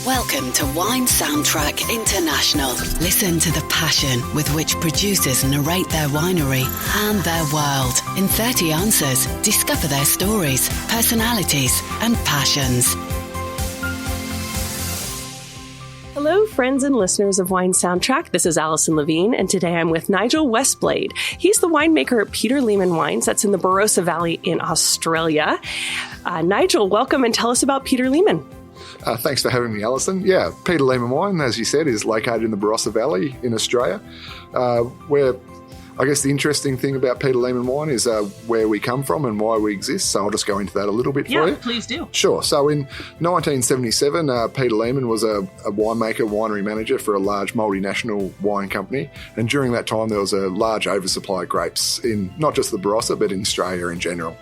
Welcome to Wine Soundtrack International. Listen to the passion with which producers narrate their winery and their world. In 30 answers, discover their stories, personalities, and passions. Hello, friends and listeners of Wine Soundtrack. This is Alison Levine, and today I'm with Nigel Westblade. He's the winemaker at Peter Lehmann Wines. That's in the Barossa Valley in Australia. Nigel, welcome and tell us about Peter Lehmann. Thanks for having me, Alison. Yeah, Peter Lehmann Wine, as you said, is located in the Barossa Valley in Australia, where I guess the interesting thing about Peter Lehmann Wine is where we come from and why we exist. So I'll just go into that a little bit for you. Yeah, please do. Sure. So in 1977, Peter Lehmann was a winemaker, winery manager for a large multinational wine company. And during that time, there was a large oversupply of grapes in not just the Barossa, but in Australia in general.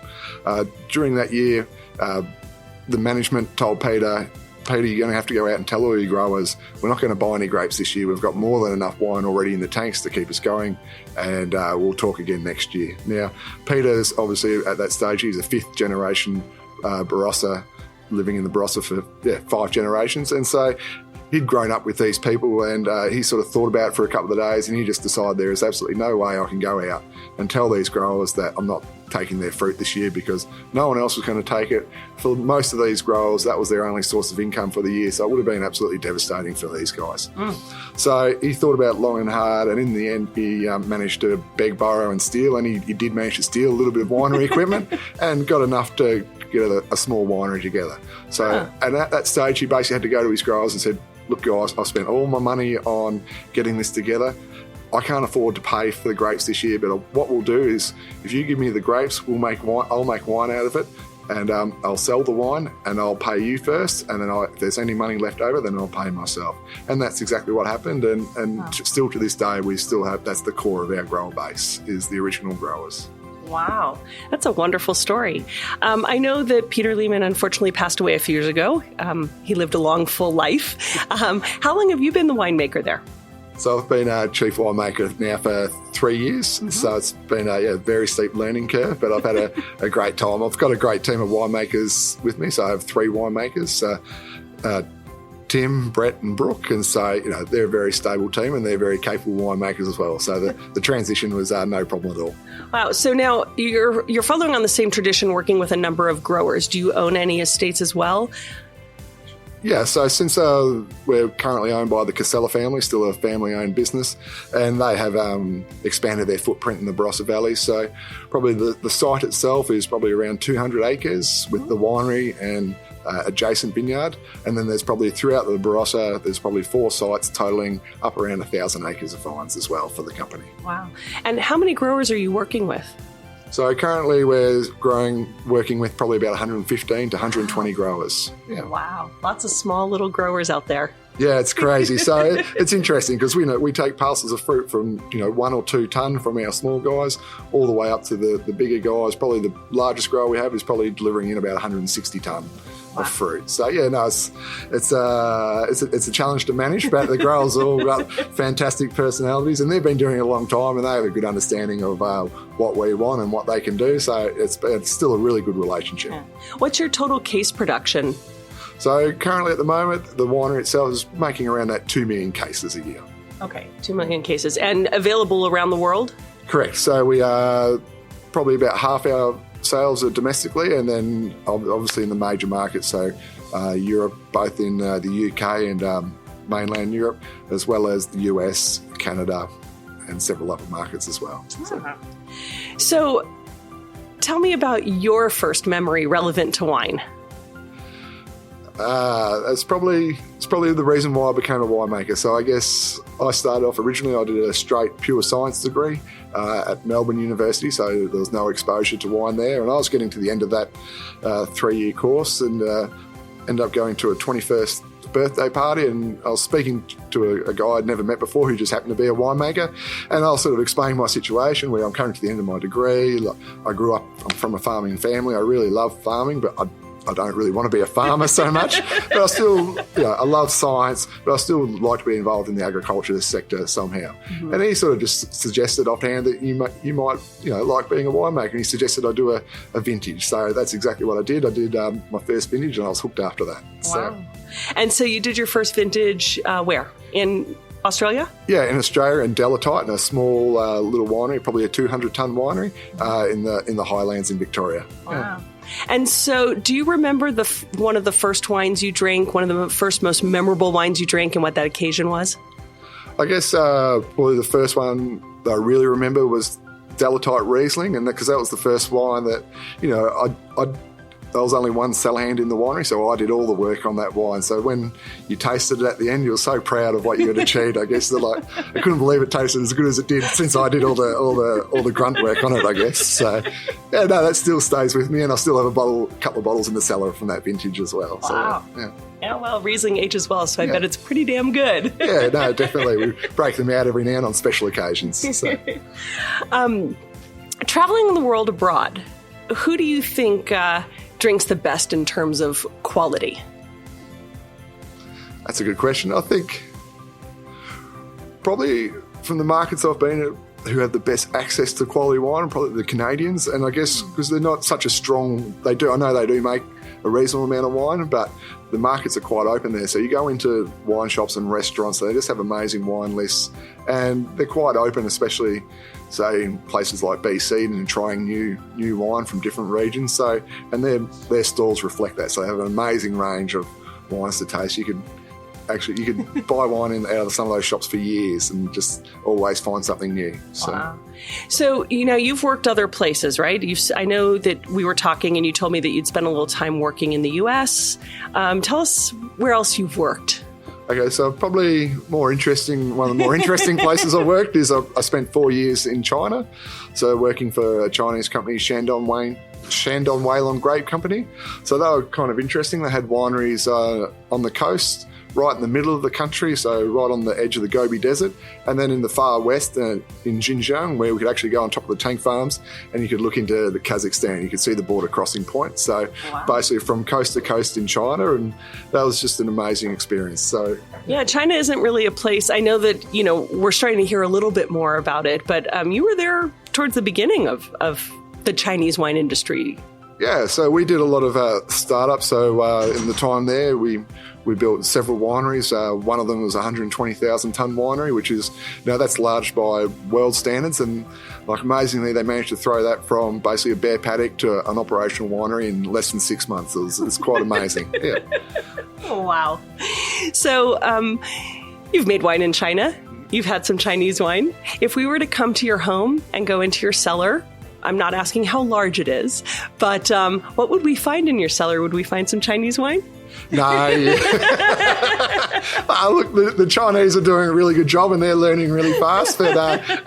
During that year, the management told Peter, you're going to have to go out and tell all your growers, we're not going to buy any grapes this year. We've got more than enough wine already in the tanks to keep us going, and we'll talk again next year. Now, Peter's obviously at that stage, he's a fifth generation Barossa, living in the Barossa for 5 generations. And so he'd grown up with these people, and he sort of thought about it for a couple of days, and he just decided there is absolutely no way I can go out and tell these growers that I'm not taking their fruit this year, because no one else was going to take it. For most of these growers, that was their only source of income for the year, so it would have been absolutely devastating for these guys. So he thought about it long and hard, and in the end he managed to beg, borrow and steal, and he did manage to steal a little bit of winery equipment and got enough to get a small winery together. So and at that stage he basically had to go to his growers and said, look guys, I've spent all my money on getting this together. I can't afford to pay for the grapes this year, but what we'll do is, if you give me the grapes, I'll make wine out of it, and I'll sell the wine, and I'll pay you first, and then if there's any money left over, then I'll pay myself. And that's exactly what happened, and still to this day, we still have, that's the core of our grower base, is the original growers. Wow, that's a wonderful story. I know that Peter Lehmann unfortunately passed away a few years ago. He lived a long, full life. How long have you been the winemaker there? So I've been a chief winemaker now for 3 years, so it's been a very steep learning curve, but I've had a great time. I've got a great team of winemakers with me, so I have 3 winemakers, Tim, Brett and Brooke, and so they're a very stable team and they're very capable winemakers as well, so the transition was no problem at all. Wow, so now you're following on the same tradition, working with a number of growers. Do you own any estates as well? Yeah, so since we're currently owned by the Casella family, still a family-owned business, and they have expanded their footprint in the Barossa Valley. So probably the site itself is probably around 200 acres with the winery and adjacent vineyard. And then there's probably, throughout the Barossa, there's probably 4 sites totaling up around 1,000 acres of vines as well for the company. Wow. And how many growers are you working with? So currently we're working with probably about 115 to 120 growers. Yeah. Wow. Lots of small little growers out there. Yeah, it's crazy. So it's interesting because we take parcels of fruit from 1 or 2 tonne from our small guys all the way up to the bigger guys. Probably the largest grower we have is probably delivering in about 160 tonne of fruit. So yeah, no, it's a challenge to manage, but the growers all got fantastic personalities, and they've been doing it a long time, and they have a good understanding of what we want and what they can do. So it's still a really good relationship. Yeah. What's your total case production? So currently at the moment, the winery itself is making around that 2 million cases a year. Okay, 2 million cases. And available around the world? Correct. So we are probably about half our sales are domestically, and then obviously in the major markets, so Europe, both in the UK and mainland Europe, as well as the US, Canada, and several other markets as well. So tell me about your first memory relevant to wine. It's probably the reason why I became a winemaker. So I guess I started off originally, I did a straight pure science degree at Melbourne University, so there was no exposure to wine there. And I was getting to the end of that 3-year course and ended up going to a 21st birthday party, and I was speaking to a guy I'd never met before who just happened to be a winemaker, and I was sort of explaining my situation where I'm coming to the end of my degree. I grew up, I'm from a farming family. I really love farming, but I don't really want to be a farmer so much, but I still, I love science, but I still like to be involved in the agriculture sector somehow. Mm-hmm. And he sort of just suggested offhand that you might, like being a winemaker. And he suggested I do a vintage. So that's exactly what I did. I did my first vintage, and I was hooked after that. Wow. And so you did your first vintage where? In Australia? Yeah, in Australia, in Delatite, in a small little winery, probably a 200-ton winery in the Highlands in Victoria. Wow. Yeah. And so do you remember one of the first wines you drank, one of the first most memorable wines you drank, and what that occasion was? I guess probably the first one that I really remember was Delatite Riesling, and because that was the first wine that, there was only one cellar hand in the winery, so I did all the work on that wine. So when you tasted it at the end, you were so proud of what you had achieved. I guess I couldn't believe it tasted as good as it did since I did all the grunt work on it, I guess. So yeah, no, that still stays with me, and I still have a couple of bottles in the cellar from that vintage as well. Wow. So, yeah. Yeah, well, Riesling ages well, so I bet it's pretty damn good. Yeah, no, definitely. We break them out every now and on special occasions. So. Traveling the world abroad, who do you think drinks the best in terms of quality? That's a good question. I think probably from the markets I've been at, who have the best access to quality wine, probably the Canadians. And I guess because they're not such a strong, I know they do make a reasonable amount of wine, but the markets are quite open there. So you go into wine shops and restaurants, they just have amazing wine lists, and they're quite open, especially say in places like BC, and trying new wine from different regions. So, and their stalls reflect that. So they have an amazing range of wines to taste. You could buy wine out of some of those shops for years and just always find something new. So. Wow. So, you've worked other places, right? I know that we were talking and you told me that you'd spent a little time working in the US. Tell us where else you've worked. Okay, so probably one of the more interesting places I worked is I spent 4 years in China. So working for a Chinese company, Shandong Weilong Grape Company. So they were kind of interesting. They had wineries on the coast, right in the middle of the country, so right on the edge of the Gobi Desert, and then in the far west in Xinjiang, where we could actually go on top of the tank farms and you could look into the Kazakhstan. You could see the border crossing point. So basically from coast to coast in China, and that was just an amazing experience. So yeah, China isn't really a place. I know that, we're starting to hear a little bit more about it, but you were there towards the beginning of the Chinese wine industry. Yeah, so we did a lot of startups. So in the time there, we built several wineries. One of them was a 120,000-ton winery, which is, that's large by world standards. And amazingly, they managed to throw that from basically a bare paddock to an operational winery in less than 6 months. It's quite amazing. Yeah. Oh, wow. So you've made wine in China. You've had some Chinese wine. If we were to come to your home and go into your cellar, I'm not asking how large it is, but what would we find in your cellar? Would we find some Chinese wine? No. Look, the Chinese are doing a really good job and they're learning really fast. But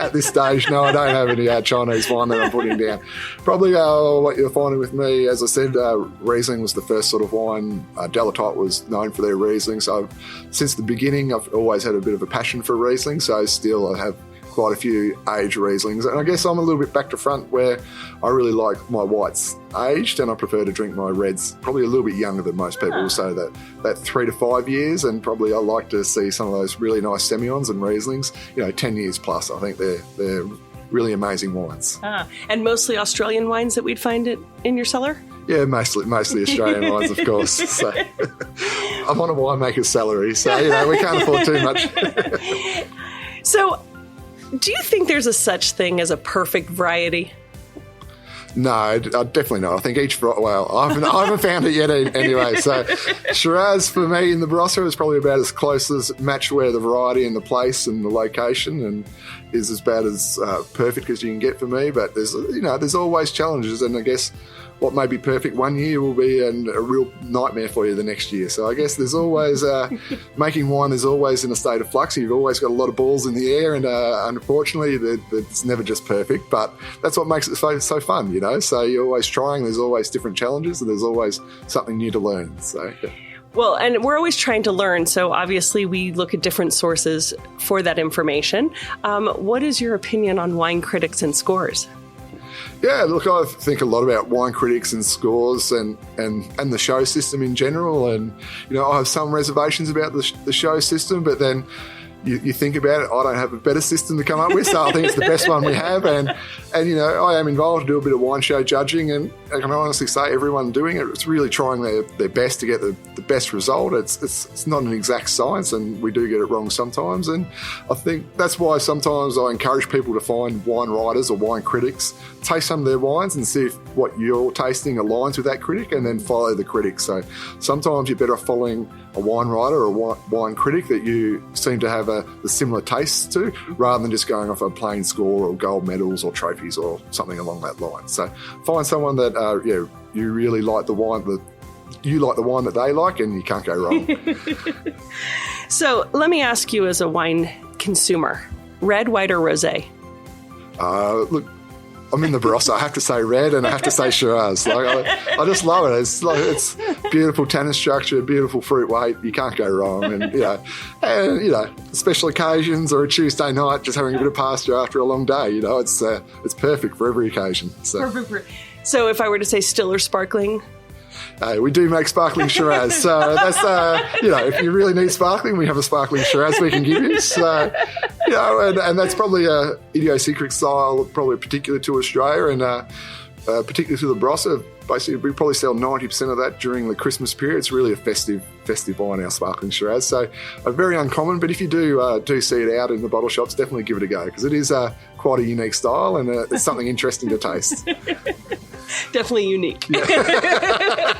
at this stage, no, I don't have any Chinese wine that I'm putting down. Probably what you're finding with me, as I said, Riesling was the first sort of wine. Delatite was known for their Riesling. So since the beginning, I've always had a bit of a passion for Riesling. So still I have quite a few aged Rieslings. And I guess I'm a little bit back to front where I really like my whites aged and I prefer to drink my reds probably a little bit younger than most people. So that 3 to 5 years, and probably I like to see some of those really nice Semillons and Rieslings, 10 years plus. I think they're really amazing wines. And mostly Australian wines that we'd find in your cellar? Yeah, mostly Australian wines, of course. So I'm on a winemaker's salary, so we can't afford too much. So do you think there's a such thing as a perfect variety? No, definitely not. I think I haven't found it yet anyway. So Shiraz for me in the Barossa is probably about as close as match where the variety and the place and the location, and is about as perfect as you can get for me. But there's always challenges, and I guess what may be perfect one year will be a real nightmare for you the next year. So I guess there's always, making wine is always in a state of flux. You've always got a lot of balls in the air, and unfortunately it's never just perfect, but that's what makes it so fun, So you're always trying, there's always different challenges, and there's always something new to learn. So yeah. Well, and we're always trying to learn, so obviously we look at different sources for that information. What is your opinion on wine critics and scores? Yeah, look, I think a lot about wine critics and scores and the show system in general. And, I have some reservations about the show system, but then, you think about it, I don't have a better system to come up with, so I think it's the best one we have. And I am involved to do a bit of wine show judging, and I can honestly say everyone doing it is really trying their best to get the best result. It's not an exact science, and we do get it wrong sometimes. And I think that's why sometimes I encourage people to find wine writers or wine critics, taste some of their wines and see if what you're tasting aligns with that critic, and then follow the critic. So sometimes you're better off following a wine writer or a wine critic that you seem to have a similar taste to, rather than just going off a plain score or gold medals or trophies or something along that line. So find someone that you really like the wine, you like the wine that they like, and you can't go wrong. So let me ask you, as a wine consumer, red, white, or rosé? Look, I'm in the Barossa. I have to say red, and I have to say Shiraz. I just love it. It's beautiful tannin structure, beautiful fruit weight. You can't go wrong. And special occasions or a Tuesday night, just having a bit of pasta after a long day. It's perfect for every occasion. So if I were to say still or sparkling? We do make sparkling Shiraz, so that's if you really need sparkling, we have a sparkling Shiraz we can give you. So and that's probably a idiosyncratic style, probably particular to Australia, and particularly to the Barossa. Basically, we probably sell 90% of that during the Christmas period. It's really a festive wine, our sparkling Shiraz. So very uncommon, but if you do see it out in the bottle shops, definitely give it a go, because it is quite a unique style, and it's something interesting to taste. Definitely unique. Yeah.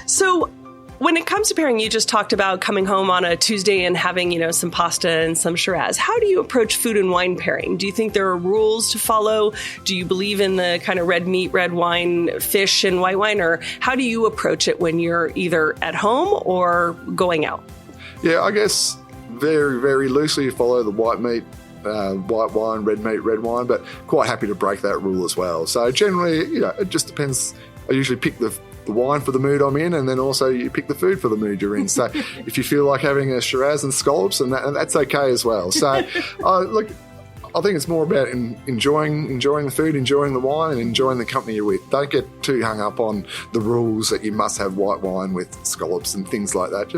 So when it comes to pairing, you just talked about coming home on a Tuesday and having, some pasta and some Shiraz. How do you approach food and wine pairing? Do you think there are rules to follow? Do you believe in the kind of red meat, red wine, fish, and white wine? Or how do you approach it when you're either at home or going out? Yeah, I guess very, very loosely follow the white meat, white wine, red meat, red wine, but quite happy to break that rule as well. So generally, it just depends. I usually pick the wine for the mood I'm in, and then also you pick the food for the mood you're in. So if you feel like having a Shiraz and scallops, and that's okay as well. So look, I think it's more about enjoying the food, enjoying the wine, and enjoying the company you're with. Don't get too hung up on the rules that you must have white wine with scallops and things like that.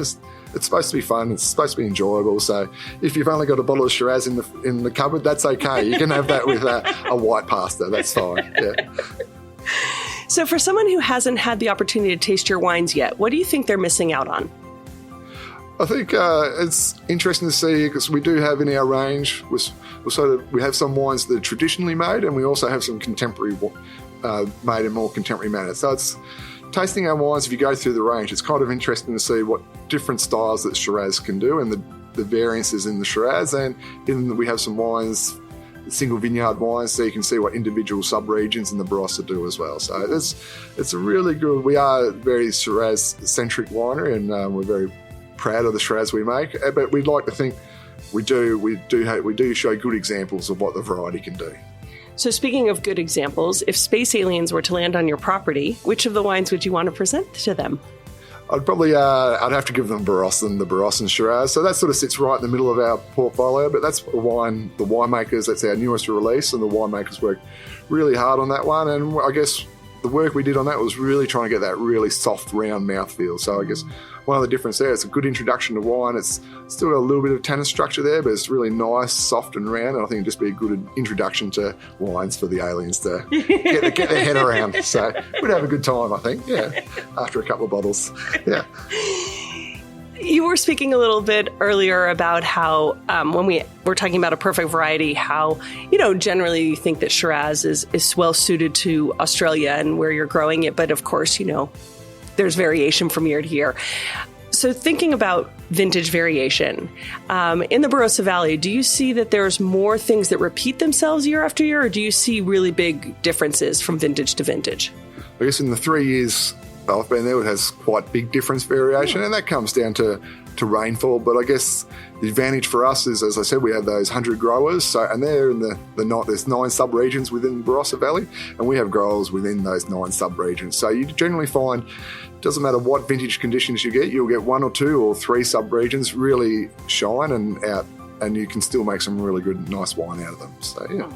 It's supposed to be fun. It's supposed to be enjoyable. So if you've only got a bottle of Shiraz in the cupboard, that's okay. You can have that with a white pasta. That's fine. Yeah. So for someone who hasn't had the opportunity to taste your wines yet, what do you think they're missing out on? I think it's interesting to see, because we do have in our range, we have some wines that are traditionally made, and we also have some contemporary made in more contemporary manner. So it's tasting our wines. If you go through the range, it's kind of interesting to see what different styles that Shiraz can do, and the variances in the Shiraz. And we have some wines, single vineyard wines, so you can see what individual sub-regions in the Barossa do as well. So it's a really good. We are a very Shiraz-centric winery, and we're very proud of the Shiraz we make. But we'd like to think we do show good examples of what the variety can do. So speaking of good examples, if space aliens were to land on your property, which of the wines would you want to present to them? I'd probably I'd have to give them Barossa and the Barossa Shiraz. So that sort of sits right in the middle of our portfolio. But that's the winemakers. That's our newest release, and the winemakers worked really hard on that one. And I guess the work we did on that was really trying to get that really soft, round mouthfeel. So I guess one of the difference there, it's a good introduction to wine. It's still got a little bit of tannin structure there, but it's really nice, soft and round. And I think it'd just be a good introduction to wines for the aliens to get their head around. So we'd have a good time, I think, after a couple of bottles. Yeah. You were speaking a little bit earlier about how when we were talking about a perfect variety, how, generally you think that Shiraz is well suited to Australia and where you're growing it. But of course, there's variation from year to year. So thinking about vintage variation, in the Barossa Valley, do you see that there's more things that repeat themselves year after year, or do you see really big differences from vintage to vintage? I guess in the 3 years I've been there, it has quite big difference variation, and that comes down to rainfall. But I guess the advantage for us is, as I said, we have those 100 growers, and they're in there's 9 sub-regions within Barossa Valley, and we have growers within those 9 sub-regions. So you generally find, it doesn't matter what vintage conditions you get, you'll get 1 or 2 or 3 sub-regions really shine and out, and you can still make some really good, nice wine out of them. So, yeah.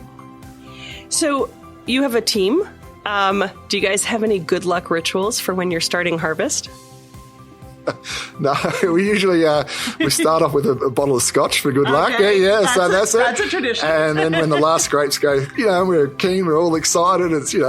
So you have a team. Do you guys have any good luck rituals for when you're starting harvest? No, we usually we start off with a bottle of scotch for good luck. Yeah. So that's it. That's a tradition. And then when the last grapes go, we're keen, we're all excited. It's we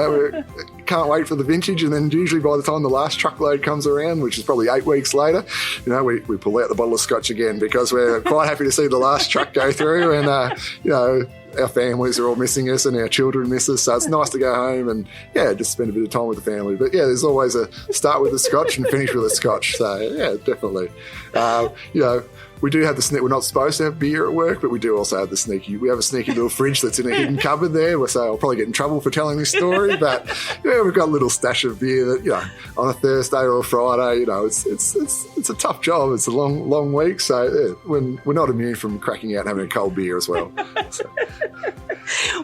can't wait for the vintage. And then usually by the time the last truckload comes around, which is probably 8 weeks later, we pull out the bottle of scotch again because we're quite happy to see the last truck go through. And our families are all missing us and our children miss us. So it's nice to go home and, just spend a bit of time with the family. But, there's always a start with the scotch and finish with a scotch. So, definitely. We do have we're not supposed to have beer at work, but we do also have we have a sneaky little fridge that's in a hidden cupboard there. So I'll probably get in trouble for telling this story. But, we've got a little stash of beer that, on a Thursday or a Friday, it's a tough job. It's a long week. So we're not immune from cracking out and having a cold beer as well. So.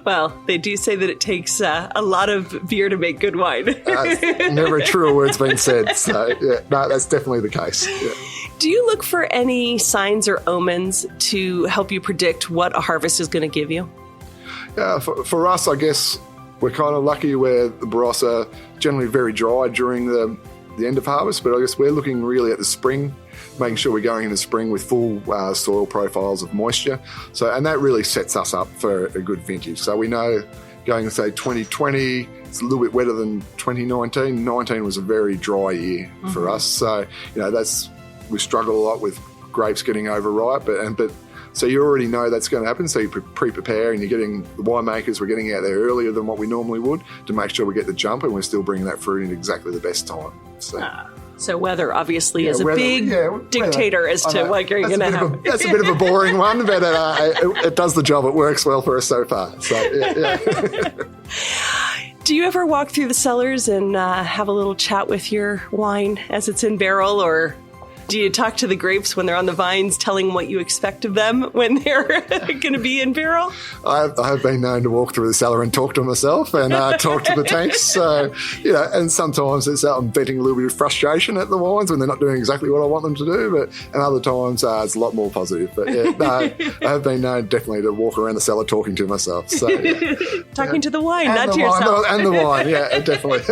Well, they do say that it takes a lot of beer to make good wine. Never a truer word's been said. So, that's definitely the case. Yeah. Do you look for any signs or omens to help you predict what a harvest is going to give you? For us, I guess we're kind of lucky where the Barossa generally very dry during the end of harvest, but I guess we're looking really at the spring, making sure we're going into spring with full soil profiles of moisture. And that really sets us up for a good vintage. So we know going, say, 2020, it's a little bit wetter than 2019. 19 was a very dry year for us. So, we struggle a lot with grapes getting overripe, but so you already know that's going to happen. So you pre-prepare, and you're getting the winemakers. We're getting out there earlier than what we normally would to make sure we get the jump, and we're still bringing that fruit in exactly the best time. So weather obviously is a big dictator as to what you're going to have. That's a bit of a boring one, but it does the job. It works well for us so far. So Do you ever walk through the cellars and have a little chat with your wine as it's in barrel, or do you talk to the grapes when they're on the vines, telling what you expect of them when they're going to be in barrel? I have been known to walk through the cellar and talk to myself and talk to the tanks. So, and sometimes I'm venting a little bit of frustration at the wines when they're not doing exactly what I want them to do. And other times it's a lot more positive. But I have been known definitely to walk around the cellar talking to myself. So, talking to the wine, not to yourself. And the wine, definitely.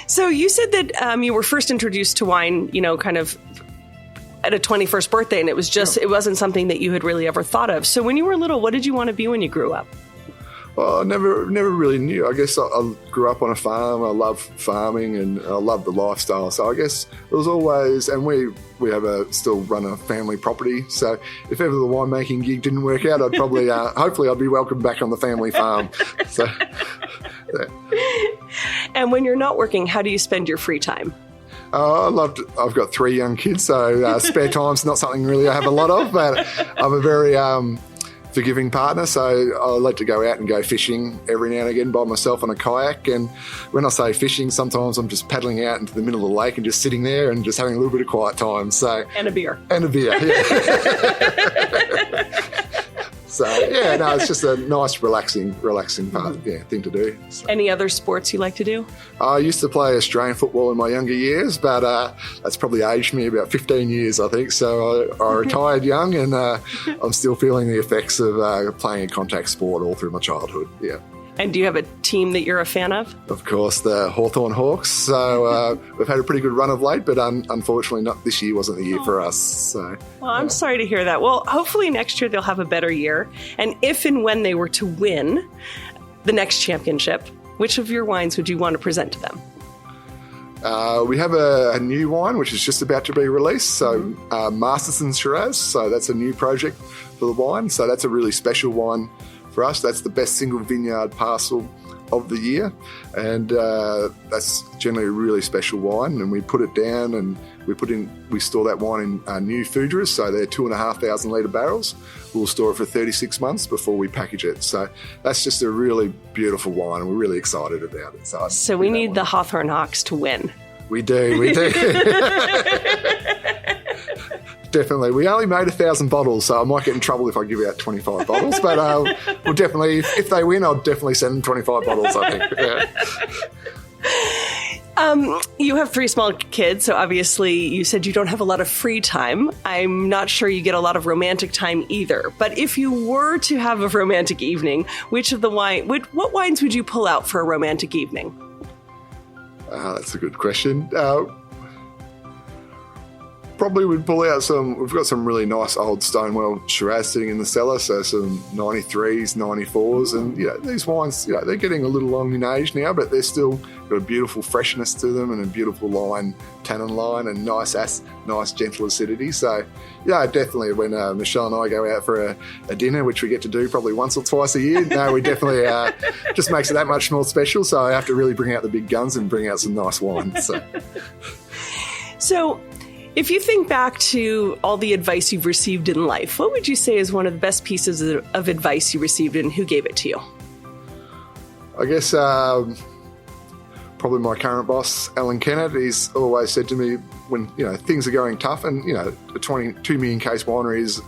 So you said that you were first introduced to wine, kind of at a 21st birthday, and it was it wasn't something that you had really ever thought of. So when you were little, what did you want to be when you grew up? Well, I never really knew. I guess I grew up on a farm. I love farming and I love the lifestyle. So I guess it was always, and we still run a family property. So if ever the winemaking gig didn't work out, I'd probably, hopefully I'd be welcomed back on the family farm. So, And when you're not working, how do you spend your free time? I've got 3 young kids, so spare time's not something really I have a lot of, but I'm a very forgiving partner, so I like to go out and go fishing every now and again by myself on a kayak. And when I say fishing, sometimes I'm just paddling out into the middle of the lake and just sitting there and just having a little bit of quiet time. And a beer. So, it's just a nice, relaxing part, thing to do. So. Any other sports you like to do? I used to play Australian football in my younger years, but that's probably aged me about 15 years, I think. So I retired young, and I'm still feeling the effects of playing a contact sport all through my childhood, And do you have a team that you're a fan of? Of course, the Hawthorn Hawks. So we've had a pretty good run of late, but unfortunately not this year wasn't the year for us. So, well, I'm sorry to hear that. Well, hopefully next year they'll have a better year. And if and when they were to win the next championship, which of your wines would you want to present to them? We have a new wine which is just about to be released. So Masterson Shiraz. So that's a new project for the wine. So that's a really special wine for us. That's the best single vineyard parcel of the year, and that's generally a really special wine. And we put it down, and we store that wine in new foudres, so they're 2,500 litre barrels. We'll store it for 36 months before we package it. So that's just a really beautiful wine, and we're really excited about it. So we need the Hawthorn Hawks to win. We do. Definitely. We only made 1,000 bottles, so I might get in trouble if I give out 25 bottles. But we'll definitely, if they win, I'll definitely send them 25 bottles, I think. You have 3 small kids, so obviously you said you don't have a lot of free time. I'm not sure you get a lot of romantic time either. But if you were to have a romantic evening, what wines would you pull out for a romantic evening? That's a good question. Probably would pull out we've got some really nice old Stonewell Shiraz sitting in the cellar, so some 93s, 94s, and these wines, they're getting a little long in age now, but they're still got a beautiful freshness to them and a beautiful tannin line, and nice gentle acidity. So, definitely when Michelle and I go out for a dinner, which we get to do probably once or twice a year, we definitely just makes it that much more special. So I have to really bring out the big guns and bring out some nice wine. So if you think back to all the advice you've received in life, what would you say is one of the best pieces of advice you received, and who gave it to you? I guess probably my current boss, Alan Kennett. He's always said to me when things are going tough, and a 22 million case winery is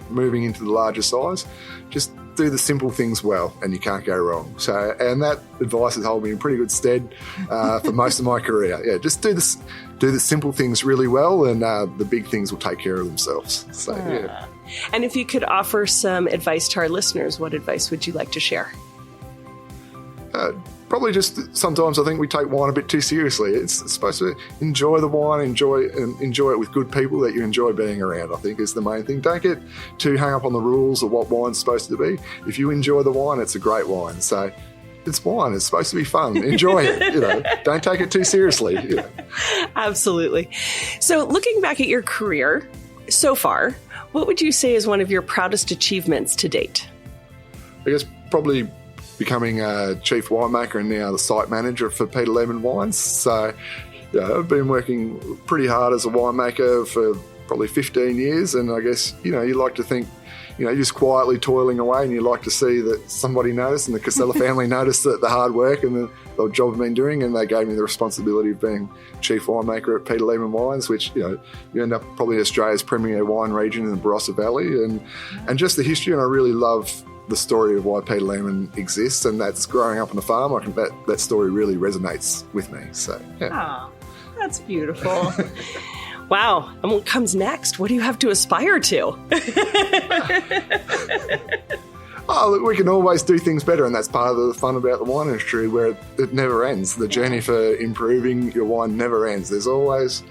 moving into the larger size, just do the simple things well and you can't go wrong. So, and that advice has held me in pretty good stead for most of my career. Yeah, just do the simple things really well, and the big things will take care of themselves. So, yeah. And if you could offer some advice to our listeners, what advice would you like to share? Probably just sometimes I think we take wine a bit too seriously. It's supposed to enjoy the wine, enjoy it with good people that you enjoy being around, I think is the main thing. Don't get too hung up on the rules of what wine's supposed to be. If you enjoy the wine, it's a great wine. So it's wine. It's supposed to be fun. Enjoy it. Don't take it too seriously. Absolutely. So looking back at your career so far, what would you say is one of your proudest achievements to date? I guess probably becoming a chief winemaker and now the site manager for Peter Lehmann Wines. So I've been working pretty hard as a winemaker for probably 15 years, and I guess you like to think you're just quietly toiling away, and you like to see that somebody noticed, and the Casella family noticed the hard work and the job I've been doing, and they gave me the responsibility of being chief winemaker at Peter Lehmann Wines, which you end up probably Australia's premier wine region in the Barossa Valley, and just the history. And I really love the story of why Peter Lehmann exists, and that's growing up on a farm. I think that story really resonates with me. So, yeah. Oh, that's beautiful. Wow. And what comes next? What do you have to aspire to? Look, we can always do things better, and that's part of the fun about the wine industry, where it never ends. The journey for improving your wine never ends. There's always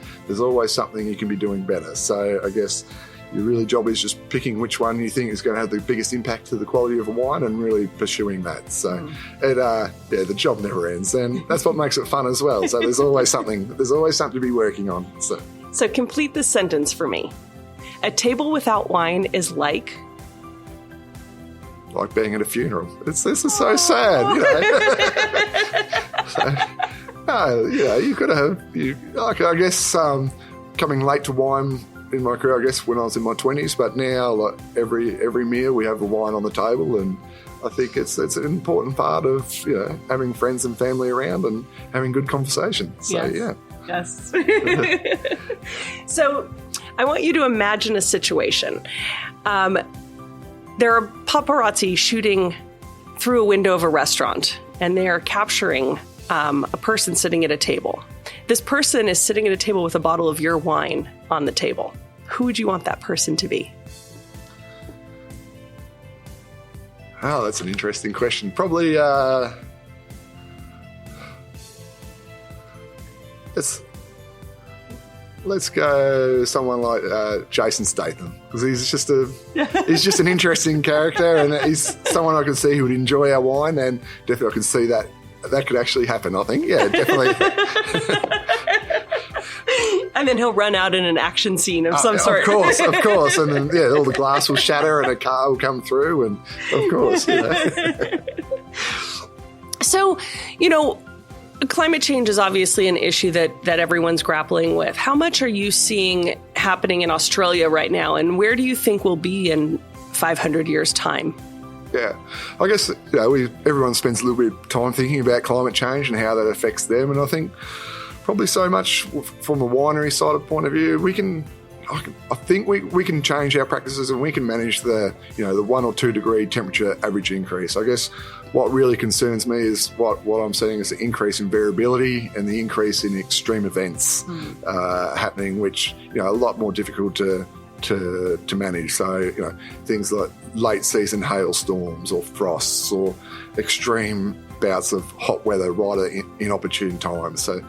something you can be doing better. So I guess your really job is just picking which one you think is going to have the biggest impact to the quality of a wine and really pursuing that. So the job never ends, and that's what makes it fun as well. So there's always something to be working on. So complete this sentence for me. A table without wine is like being at a funeral. This is so sad, you got to have I guess coming late to wine in my career, I guess when I was in my 20s, but now every meal we have a wine on the table, and I think it's an important part of having friends and family around and having good conversation. So Yes. So I want you to imagine a situation. There are paparazzi shooting through a window of a restaurant, and they are capturing a person sitting at a table. This person is sitting at a table with a bottle of your wine on the table. Who would you want that person to be? Oh, that's an interesting question. Probably, let's go someone like Jason Statham, because he's just an interesting character, and he's someone I can see who would enjoy our wine, and definitely I can see that could actually happen. I think, definitely. And then he'll run out in an action scene of some sort. Of course. And then, all the glass will shatter and a car will come through. And of course, So, climate change is obviously an issue that everyone's grappling with. How much are you seeing happening in Australia right now? And where do you think we'll be in 500 years' time? Yeah, I guess, everyone spends a little bit of time thinking about climate change and how that affects them. And I think probably so much from a winery side of point of view, I think we can change our practices, and we can manage the 1 or 2 degree temperature average increase. I guess what really concerns me is what I'm seeing is the increase in variability and the increase in extreme events happening, which a lot more difficult to to manage. So, things like late season hailstorms or frosts or extreme bouts of hot weather right at inopportune times. So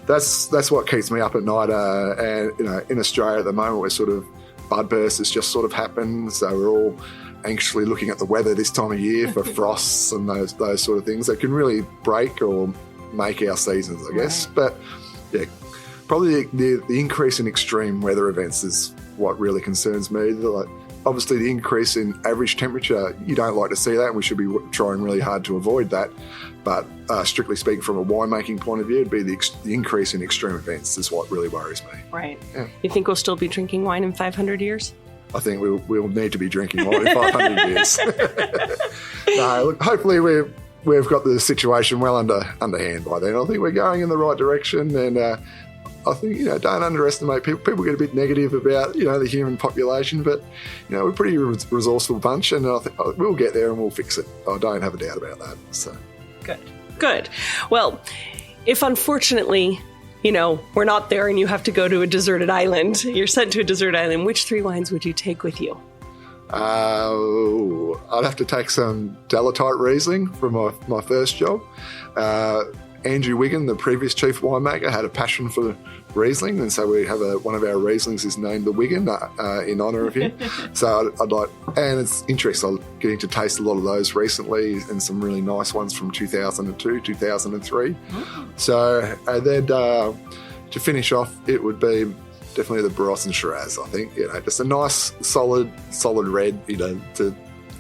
that's what keeps me up at night. And in Australia at the moment, we're sort of bud burst has just sort of happened. So we're all anxiously looking at the weather this time of year for frosts and those sort of things that can really break or make our seasons, I guess. Right. But yeah, probably the increase in extreme weather events is what really concerns me. Like, obviously, the increase in average temperature, you don't like to see that, and we should be trying really hard to avoid that. But strictly speaking, from a winemaking point of view, it'd be the increase in extreme events is what really worries me. Right. Yeah. You think we'll still be drinking wine in 500 years? I think we'll need to be drinking wine in 500 years. No, look, hopefully we've got the situation well underhand by then. I think we're going in the right direction, and I think, don't underestimate people. People get a bit negative about, the human population, but, we're a pretty resourceful bunch, and I think we'll get there and we'll fix it. I don't have a doubt about that. So Good. Well, if unfortunately, we're not there and you have to go to a deserted island, you're sent to a deserted island, which 3 wines would you take with you? I'd have to take some Delatite Riesling from my first job. Andrew Wigan, the previous chief winemaker, had a passion for Riesling, and so we have one of our Rieslings is named the Wigan in honour of him. So I'd like, and it's interesting, I'm getting to taste a lot of those recently, and some really nice ones from 2002, 2003. So and then to finish off, it would be definitely the Barossa Shiraz. I think just a nice, solid red. To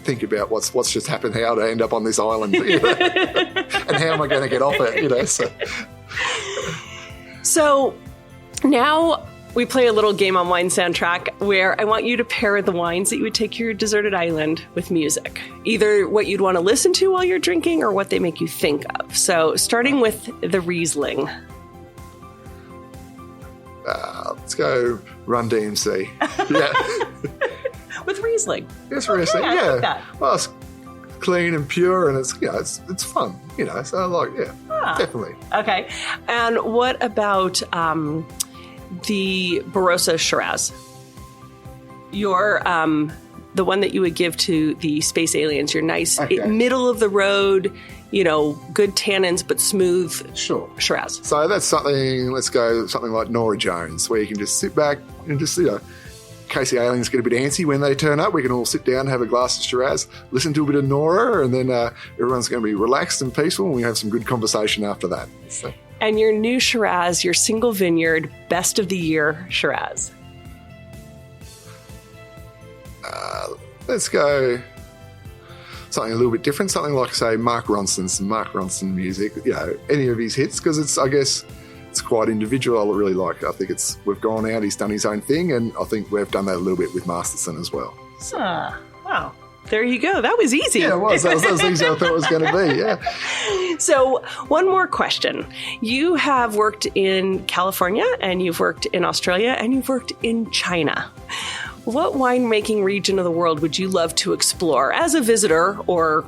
think about what's just happened, how to end up on this island, and how am I going to get off it, So now we play a little game on Wine Soundtrack where I want you to pair the wines that you would take to your deserted island with music, either what you'd want to listen to while you're drinking or what they make you think of. So starting with the Riesling. Let's go Run DMC. Yeah. With Riesling. Yes, Riesling. I like that. Well, it's clean and pure, and it's it's fun. So I like definitely. Okay. And what about the Barossa Shiraz? Your the one that you would give to the space aliens. Your nice middle of the road, good tannins but smooth Shiraz. So that's something. Let's go something like Nora Jones, where you can just sit back and just in case the aliens get a bit antsy when they turn up, we can all sit down, have a glass of Shiraz, listen to a bit of Nora, and then everyone's going to be relaxed and peaceful, and we have some good conversation after that. So. And your new Shiraz, your single vineyard, best of the year Shiraz. Let's go something a little bit different, something like, say, Mark Ronson, some Mark Ronson music, any of his hits, because it's quite individual. I really like it. I think we've gone out, he's done his own thing, and I think we've done that a little bit with Masterson as well. So. Wow. There you go. That was easy. Yeah, it was. That was as easy as I thought it was going to be, yeah. So one more question. You have worked in California, and you've worked in Australia, and you've worked in China. What winemaking region of the world would you love to explore as a visitor, or,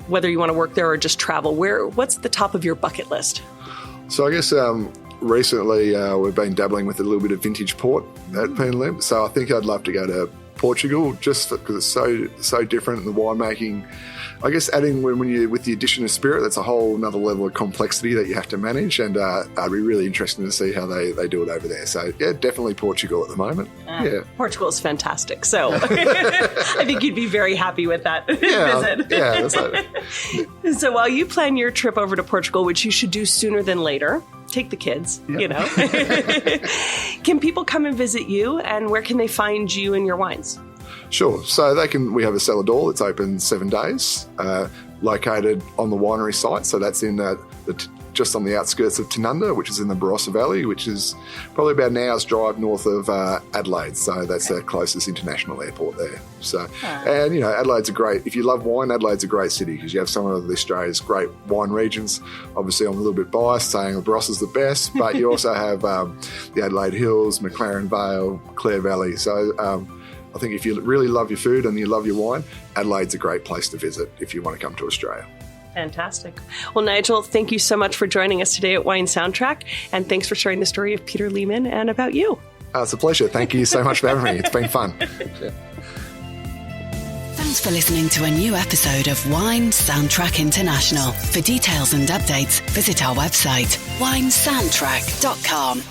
whether you want to work there or just travel? What's the top of your bucket list? So I guess recently we've been dabbling with a little bit of vintage port at Peter Lehmann. So I think I'd love to go to Portugal just because it's so different in the winemaking. I guess adding when you with the addition of spirit, that's a whole another level of complexity that you have to manage, and I'd be really interested to see how they do it over there. So yeah, definitely Portugal at the moment. Yeah, Portugal is fantastic. So I think you'd be very happy with that visit. Yeah, that's right. So while you plan your trip over to Portugal, which you should do sooner than later, take the kids, Can people come and visit you, and where can they find you and your wines? Sure. So we have a cellar door that's open 7 days, located on the winery site. So that's in just on the outskirts of Tanunda, which is in the Barossa Valley, which is probably about an hour's drive north of Adelaide. So that's the closest international airport there. So, and Adelaide's if you love wine, Adelaide's a great city because you have some of Australia's great wine regions. Obviously, I'm a little bit biased saying Barossa's the best, but you also have the Adelaide Hills, McLaren Vale, Clare Valley. So, I think if you really love your food and you love your wine, Adelaide's a great place to visit if you want to come to Australia. Fantastic. Well, Nigel, thank you so much for joining us today at Wine Soundtrack, and thanks for sharing the story of Peter Lehmann and about you. It's a pleasure. Thank you so much for having me. It's been fun. Yeah. Thanks for listening to a new episode of Wine Soundtrack International. For details and updates, visit our website, winesoundtrack.com.